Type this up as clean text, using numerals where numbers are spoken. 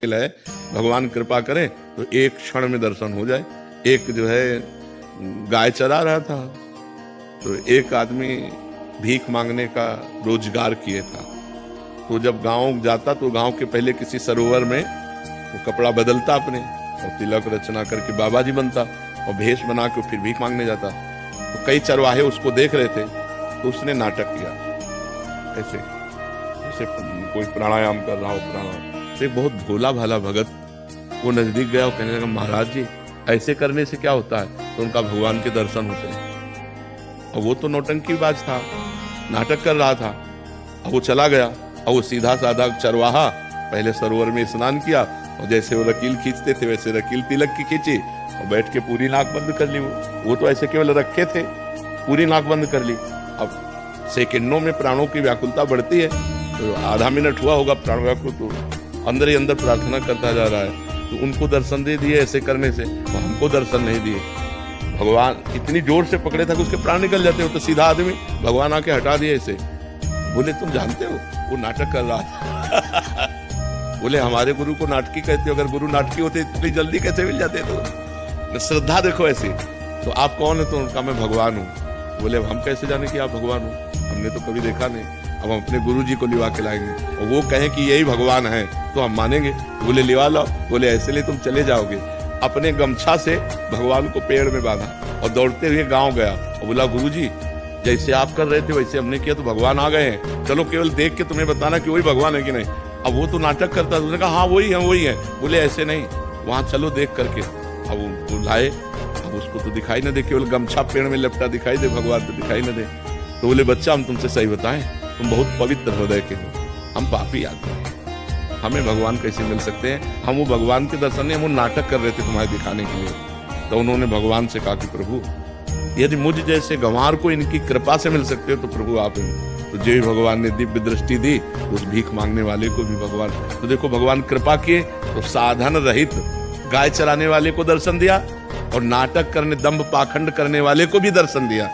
है, भगवान कृपा करे तो एक क्षण में दर्शन हो जाए। एक जो है गाय चरा रहा था, तो एक आदमी भीख मांगने का रोजगार किए था। तो जब गांव जाता तो गांव के पहले किसी सरोवर में वो कपड़ा बदलता अपने और तिलक रचना करके बाबा जी बनता और भेष बना के फिर भीख मांगने जाता। तो कई चरवाहे उसको देख रहे थे, तो उसने नाटक किया ऐसे जैसे कोई प्राणायाम कर रहा हो। प्राणायाम तो एक बहुत भोला भाला भगत वो नजदीक गया और कहने लगा, महाराज जी ऐसे करने से क्या होता है? तो उनका भगवान के दर्शन होते हैं। और वो तो नौटंकीबाज था, नाटक कर रहा था। और वो चला गया और वो सीधा साधा चरवाहा पहले सरोवर में स्नान किया और जैसे वो रकील खींचते थे वैसे रकील तिलक की खींची और बैठ के पूरी नाक बंद कर ली। वो तो ऐसे केवल रखे थे, पूरी नाक बंद कर ली। अब सेकंडों में प्राणों की व्याकुलता बढ़ती है, तो आधा मिनट हुआ होगा प्राण व्याकुल, तो अंदर ही अंदर प्रार्थना करता जा रहा है। तो उनको दर्शन दे दिए ऐसे करने से, तो हमको दर्शन नहीं दिए। भगवान इतनी जोर से पकड़े था कि उसके प्राण निकल जाते हो। तो सीधा आदमी भगवान आके हटा दिए ऐसे। बोले तुम जानते हो वो नाटक कर रहा था। बोले हमारे गुरु को नाटकी कहते हो, अगर गुरु नाटकी होते इतनी जल्दी कैसे मिल जाते? तो श्रद्धा देखो ऐसी। तो आप कौन है? तो उनका मैं भगवान हूँ। बोले हम कैसे जाने कि आप भगवान हो, हमने तो कभी देखा नहीं। अब हम अपने गुरु जी को लिवा के लाएंगे और वो कहें कि यही भगवान है तो हम मानेंगे। बोले लिवा लो। बोले ऐसे लिए तुम चले जाओगे। अपने गमछा से भगवान को पेड़ में बांधा और दौड़ते हुए गांव गया और बोला, गुरु जी जैसे आप कर रहे थे वैसे हमने किया तो भगवान आ गए हैं, चलो केवल देख के तुम्हें बताना कि वही भगवान है कि नहीं। अब वो तो नाटक करता था। उसने कहा हाँ वही है वही है। बोले ऐसे नहीं, वहां चलो देख करके। अब वो लाए, अब उसको तो दिखाई न दे, केवल गमछा पेड़ में लपटा दिखाई दे, भगवान तो दिखाई न दे। तो बोले बच्चा हम तुमसे सही बताएं, तुम बहुत पवित्र हृदय के हो, हम पापी आदमी हैं, हमें भगवान कैसे मिल सकते हैं? हम वो भगवान के दर्शन नहीं, हम वो नाटक कर रहे थे तुम्हारे दिखाने के लिए। तो उन्होंने भगवान से कहा कि प्रभु यदि मुझ जैसे गंवार को इनकी कृपा से मिल सकते हो तो प्रभु आप हैं। तो जो ही भगवान ने दिव्य दृष्टि दी तो उस भीख मांगने वाले को भी भगवान, तो देखो भगवान कृपा किए तो साधन रहित गाय चराने वाले को दर्शन दिया और नाटक करने दंभ पाखंड करने वाले को भी दर्शन दिया।